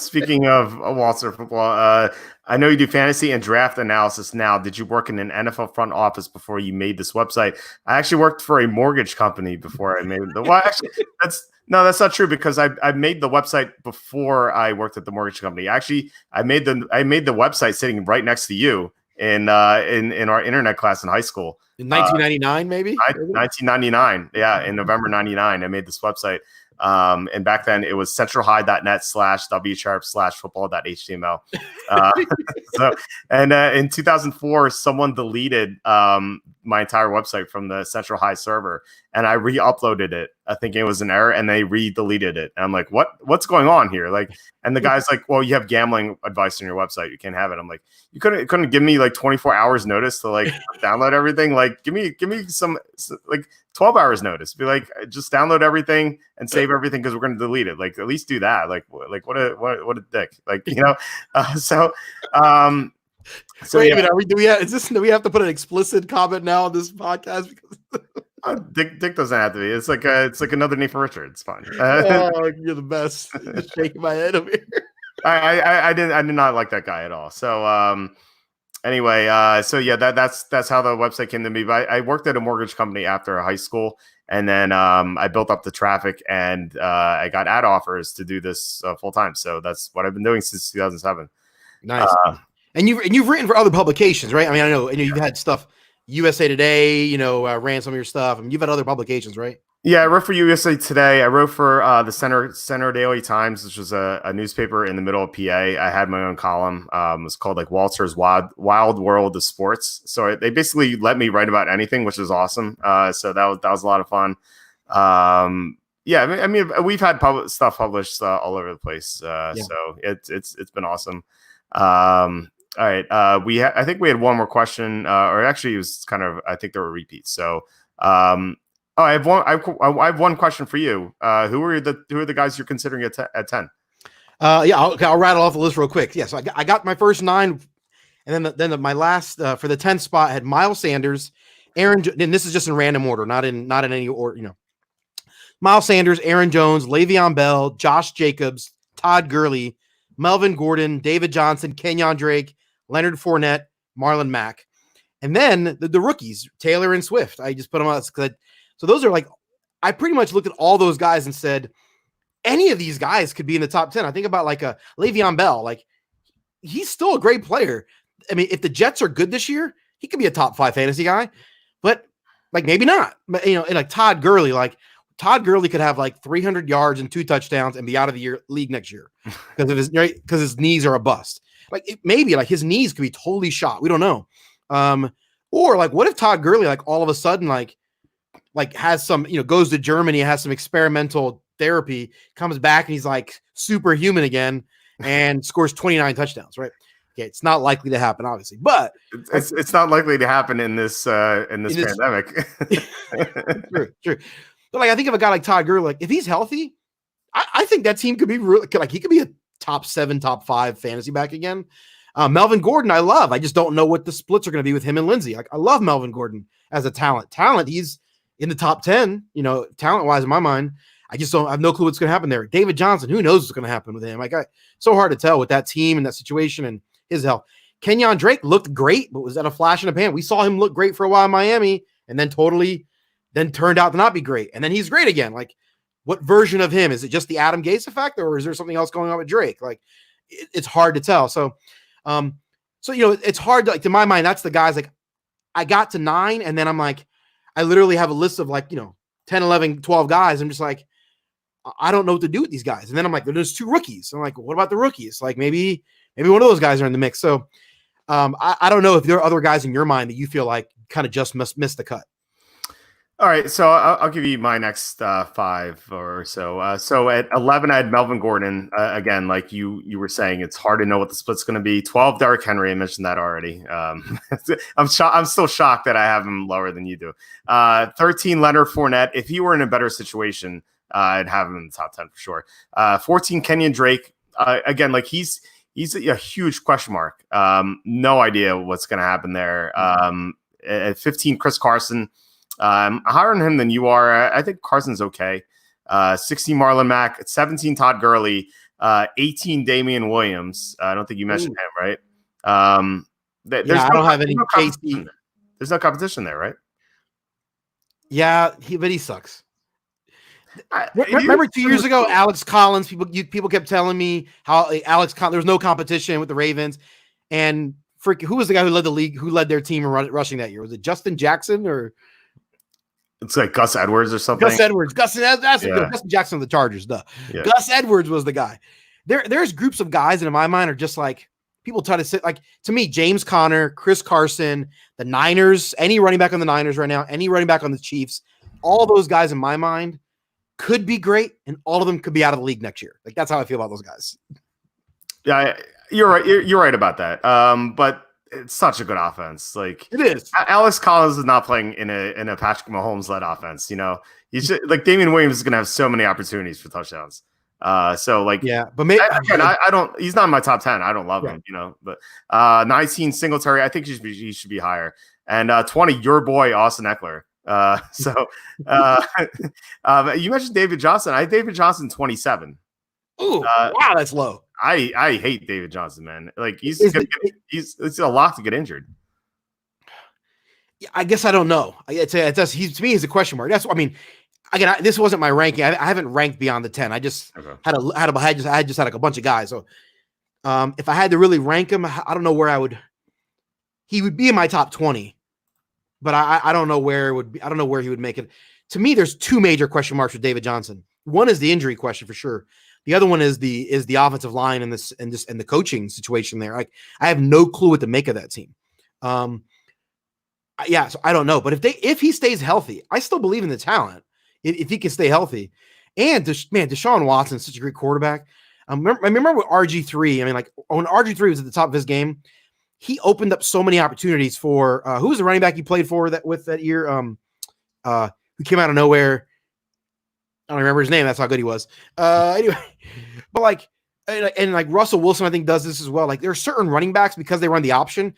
Speaking of Walter football, I know you do fantasy and draft analysis now. Did you work in an NFL front office before you made this website? I actually worked for a mortgage company before I made the. Well, actually, that's not true, because I made the website before I worked at the mortgage company. Actually, I made the website sitting right next to you in our internet class in high school. In 1999, maybe? 1999. Yeah, in November 99, I made this website. And back then it was centralhigh.net/wsharp/football.html. In 2004, someone deleted my entire website from the Central High server. and I re-uploaded it, thinking it was an error, and they re-deleted it. And I'm like, what's going on here? Like, and the guy's like, well, you have gambling advice on your website, you can't have it. I'm like, you couldn't give me like 24 hours notice to like download everything. Like, give me some like 12 hours notice. Be like, just download everything and save everything because we're going to delete it. Like, at least do that. Like what a dick. Like, so wait a minute, do we have to put an explicit comment now on this podcast? Because Dick doesn't have to be. It's like another name for Richard. It's fine. Oh, you're the best. Just shaking my head over here. I did not like that guy at all. So anyway, so yeah, that's how the website came to me. But I worked at a mortgage company after high school, and then I built up the traffic, and I got ad offers to do this full time. So that's what I've been doing since 2007. Nice. And you've written for other publications, right? I mean, I know you've had stuff, USA Today, ran some of your stuff. I mean, you've had other publications, right? Yeah, I wrote for USA Today. I wrote for the Center Daily Times, which was a newspaper in the middle of PA. I had my own column. It was called like Walter's Wild World of Sports. So they basically let me write about anything, which is awesome. So that was a lot of fun. Yeah, I mean, we've had stuff published all over the place. So it's been awesome. All right. I think we had one more question, or actually it was kind of, I think there were repeats. So, I have one question for you. Who are the guys you're considering at 10? I'll rattle off the list real quick. Yeah. So I got my first 9, and then my last, for the 10th spot, I had Miles Sanders, and this is just in random order, not in any order, Miles Sanders, Aaron Jones, Le'Veon Bell, Josh Jacobs, Todd Gurley, Melvin Gordon, David Johnson, Kenyon Drake, Leonard Fournette, Marlon Mack. And then the rookies, Taylor and Swift. I just put them out. So those are like, I pretty much looked at all those guys and said, any of these guys could be in the top 10. I think about like a Le'Veon Bell. Like, he's still a great player. I mean, if the Jets are good this year, he could be a top 5 fantasy guy, but like maybe not. But, and like Todd Gurley could have like 300 yards and 2 touchdowns and be out of the league next year because his knees are a bust. Like maybe like his knees could be totally shot. We don't know. Or like, what if Todd Gurley, like all of a sudden, like has some, goes to Germany, has some experimental therapy, comes back and he's like superhuman again and scores 29 touchdowns, right? Okay, it's not likely to happen, obviously, but it's not likely to happen in this pandemic. True. But like, I think of a guy like Todd Gurley, like if he's healthy, I think that team could be really like he could be a top 7, top 5 fantasy back again. Melvin Gordon, I love. I just don't know what the splits are going to be with him and Lindsey. Like, I love Melvin Gordon as a talent. He's in the top 10, talent wise in my mind. I have no clue what's going to happen there. David Johnson, who knows what's going to happen with him? Like, so hard to tell with that team and that situation and his health. Kenyon Drake looked great, but was that a flash in the pan? We saw him look great for a while in Miami and then turned out to not be great. And then he's great again. Like, what version of him? Is it just the Adam Gase effect, or is there something else going on with Drake? Like, it's hard to tell. So, it's hard to, like, to my mind, that's the guys, like, I got to 9, and then I'm like, I literally have a list of like, 10, 11, 12 guys. I'm just like, I don't know what to do with these guys. And then I'm like, there's 2 rookies. I'm like, what about the rookies? Like maybe one of those guys are in the mix. So I don't know if there are other guys in your mind that you feel like kind of just missed the cut. All right, so I'll give you my next 5 or so. So at 11, I had Melvin Gordon. Again, like you were saying, it's hard to know what the split's going to be. 12, Derrick Henry. I mentioned that already. I'm still shocked that I have him lower than you do. 13, Leonard Fournette. If he were in a better situation, I'd have him in the top 10 for sure. 14, Kenyon Drake. Again, like he's a huge question mark. No idea what's going to happen there. At 15, Chris Carson. I'm higher on him than you are. I think Carson's okay. 16, Marlon Mack. 17, Todd Gurley. 18, Damian Williams. I don't think you mentioned him, right? I don't have any KC. There's no competition there, right? Yeah, but he sucks. Remember 2 years ago, Alex Collins, people kept telling me how there was no competition with the Ravens. And who was the guy who led the league, who led their team in rushing that year? Was it Justin Jackson or... It's like Gus Edwards or something. Gus Edwards. Justin Jackson of the Chargers. Duh. Yeah. Gus Edwards was the guy. There's groups of guys that in my mind are just like people try to sit like, to me, James Conner, Chris Carson, the Niners, any running back on the Niners right now, any running back on the Chiefs, all those guys in my mind could be great, and all of them could be out of the league next year. Like that's how I feel about those guys. Yeah, you're right. You're right about that. But it's such a good offense. Like It is. Alex Collins is not playing in a Patrick Mahomes led offense. You know, he's just, like Damian Williams is going to have so many opportunities for touchdowns. So like, yeah, but maybe again, I don't. He's not in my top 10. I don't love him. You know, but 19 Singletary, I think he should be higher. And 20, your boy Austin Eckler. You mentioned David Johnson. I had David Johnson 27. Ooh, wow, that's low. I hate David Johnson, man. Like he's it's a lot to get injured. I guess I don't know. To me, he's a question mark. That's what I mean. Again, this wasn't my ranking. I haven't ranked beyond the 10. I just had like a bunch of guys. So if I had to really rank him, I don't know where I would. He would be in my top 20, but I don't know where it would be. I don't know where he would make it. To me, there's two major question marks with David Johnson. One is the injury question for sure. The other one is the offensive line and the coaching situation there. Like I have no clue what to make of that team. So I don't know. But if he stays healthy, I still believe in the talent. If he can stay healthy, and Deshaun Watson's such a great quarterback. I remember with RG3. I mean, like when RG3 was at the top of his game, he opened up so many opportunities for who was the running back he played for that year? Who came out of nowhere. I don't remember his name. That's how good he was. Anyway, but like Russell Wilson, I think does this as well. Like there are certain running backs because they run the option,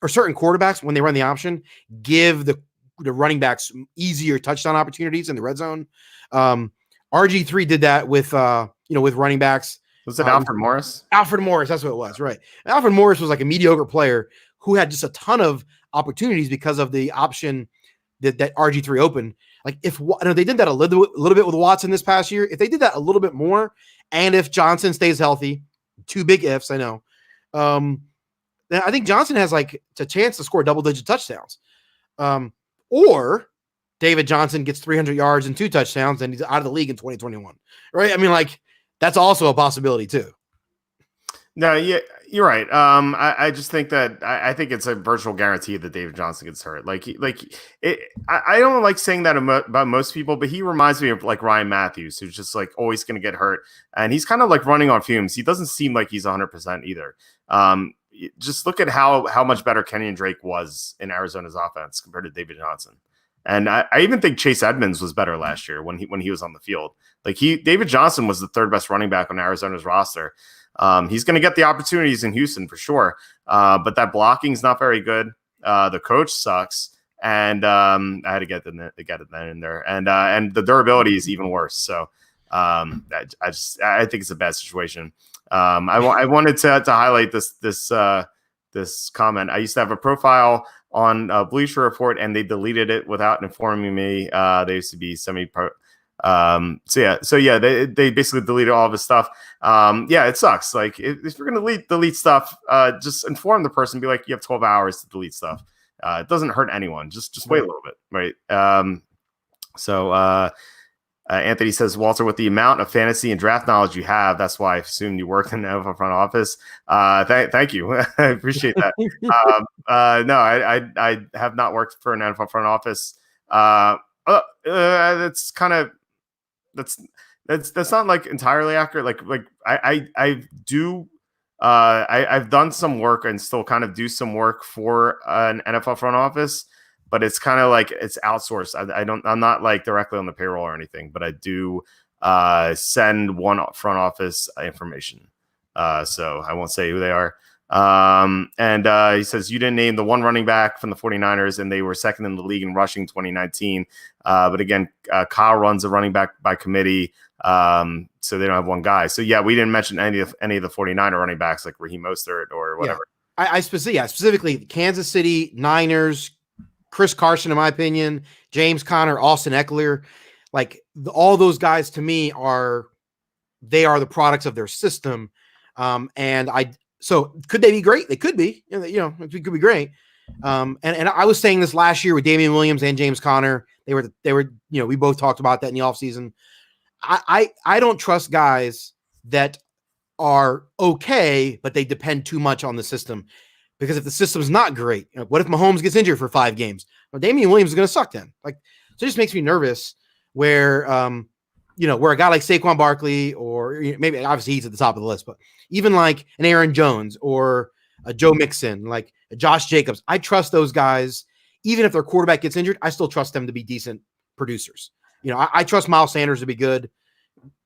or certain quarterbacks when they run the option give the running backs easier touchdown opportunities in the red zone. RG3 did that with running backs. Was it Alfred Morris? Alfred Morris, that's what it was, right? And Alfred Morris was like a mediocre player who had just a ton of opportunities because of the option that RG3 opened. Like if they did that a little bit with Watson this past year, if they did that a little bit more, and if Johnson stays healthy, two big ifs, I know. Then I think Johnson has like a chance to score double-digit touchdowns. Or David Johnson gets 300 yards and 2 touchdowns, and he's out of the league in 2021, right? I mean, like that's also a possibility too. No, yeah, you're right. I just think that I think it's a virtual guarantee that David Johnson gets hurt. I don't like saying that about most people, but he reminds me of like Ryan Matthews, who's just like always going to get hurt, and he's kind of like running on fumes. He doesn't seem like he's 100% either. Just look at how much better Kenyon Drake was in Arizona's offense compared to David Johnson. And I even think Chase Edmonds was better last year when he was on the field. Like David Johnson was the third best running back on Arizona's roster. He's going to get the opportunities in Houston for sure. But that blocking is not very good. The coach sucks. And I had to get it in there. And the durability is even worse. So I think it's a bad situation. I wanted to highlight this comment. I used to have a profile on Bleacher Report, and they deleted it without informing me. They used to be semi-pro. They basically deleted all of his stuff. It sucks. Like if you're gonna delete stuff, just inform the person. Be like, you have 12 hours to delete stuff. It doesn't hurt anyone. Just wait a little bit, right? Anthony says, Walter, with the amount of fantasy and draft knowledge you have, that's why I assumed you worked in the NFL front office. Thank you. I appreciate that. No, I have not worked for an NFL front office. That's not like entirely accurate. I've done some work and still kind of do some work for an NFL front office, but it's kind of like it's outsourced. I'm not like directly on the payroll or anything, but I do send one front office information. So I won't say who they are. He says, you didn't name the one running back from the 49ers, and they were second in the league in rushing 2019. But again, Kyle runs a running back by committee. So they don't have one guy. So yeah, we didn't mention any of the 49er running backs like Raheem Mostert or whatever. Yeah. Specifically Kansas City, Niners, Chris Carson, in my opinion, James Conner, Austin Eckler, like all those guys to me are the products of their system. So could they be great? They could be, it could be great. And I was saying this last year with Damian Williams and James Conner. They were, we both talked about that in the offseason. I don't trust guys that are okay, but they depend too much on the system, because if the system's not great, what if Mahomes gets injured for 5 games? Well, Damian Williams is going to suck then. So it just makes me nervous where, where a guy like Saquon Barkley, or maybe obviously he's at the top of the list, but even like an Aaron Jones or a Joe Mixon, like a Josh Jacobs, I trust those guys. Even if their quarterback gets injured, I still trust them to be decent producers. I trust Miles Sanders to be good.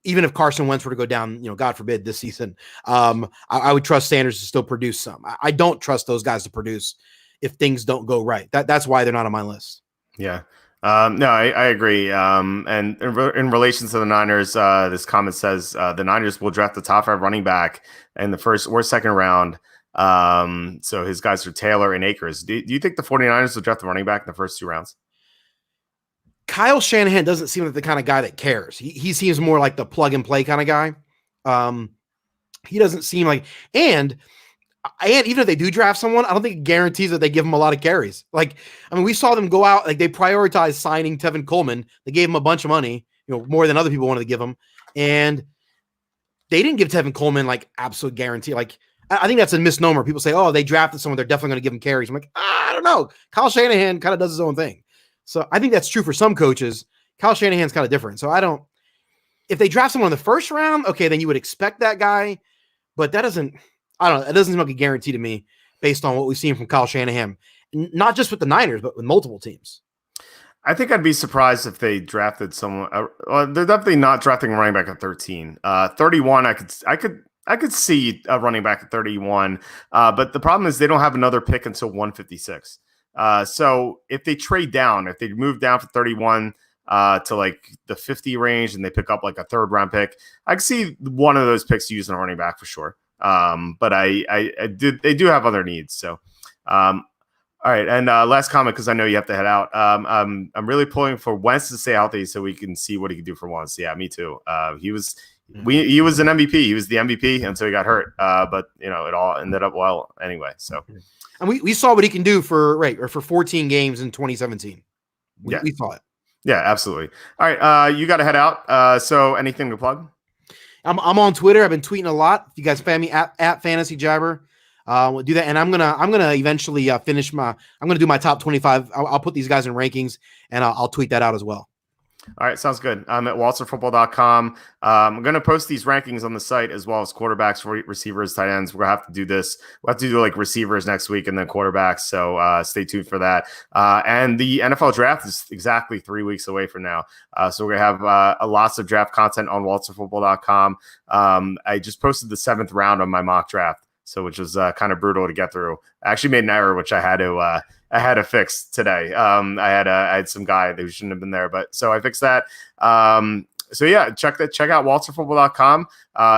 Even if Carson Wentz were to go down, God forbid, this season, I would trust Sanders to still produce some. I don't trust those guys to produce if things don't go right. That's why they're not on my list. Yeah. No, I agree. And in relation to the Niners, this comment says the Niners will draft the top 5 running back in the first or second round. So his guys are Taylor and Akers. Do you think the 49ers will draft the running back in the first 2 rounds? Kyle Shanahan doesn't seem like the kind of guy that cares. He seems more like the plug and play kind of guy. He doesn't seem like, and even if they do draft someone, I don't think it guarantees that they give him a lot of carries. We saw them go out, like they prioritized signing Tevin Coleman. They gave him a bunch of money, more than other people wanted to give him. And they didn't give Tevin Coleman like absolute guarantee. Like, I think that's a misnomer. People say, oh, they drafted someone, they're definitely going to give him carries. I'm like, I don't know. Kyle Shanahan kind of does his own thing. So I think that's true for some coaches. Kyle Shanahan's kind of different. So if they draft someone in the first round, okay, then you would expect that guy, but it doesn't seem like a guarantee to me based on what we've seen from Kyle Shanahan, not just with the Niners, but with multiple teams. I think I'd be surprised if they drafted someone. They're definitely not drafting a running back at 13. 31, I could see a running back at 31, but the problem is they don't have another pick until 156. So if they trade down, if they move down from 31 to like the 50 range and they pick up like a 3rd round pick, I can see one of those picks using a running back for sure. But they do have other needs. So, all right. And last comment, because I know you have to head out. I'm really pulling for Wentz to stay healthy so we can see what he can do for once. Yeah, me too. He was an MVP. He was the MVP until he got hurt. But it all ended up well anyway. So. And we saw what he can do for 14 games in 2017. We saw it. Yeah, absolutely. All right, you got to head out. So anything to plug? I'm on Twitter. I've been tweeting a lot. If you guys find me at Fantasy Jabber, we'll do that. And I'm gonna eventually finish I'm gonna do my top 25. I'll put these guys in rankings and I'll tweet that out as well. All right, sounds good. I'm at walterfootball.com. I'm going to post these rankings on the site as well as quarterbacks, receivers, tight ends. We're going to have to do this. We'll have to do like receivers next week and then quarterbacks. So stay tuned for that. And the NFL draft is exactly 3 weeks away from now. So we're going to have lots of draft content on walterfootball.com. I just posted the 7th round on my mock draft, which was kind of brutal to get through. I actually made an error, which I had to fix today. I had some guy who shouldn't have been there, but so I fixed that. So yeah, check out walterfootball.com.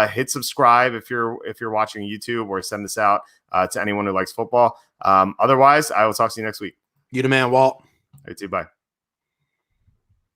Hit subscribe if you're watching YouTube, or send this out to anyone who likes football. Otherwise, I will talk to you next week. You the man, Walt. You too. Bye.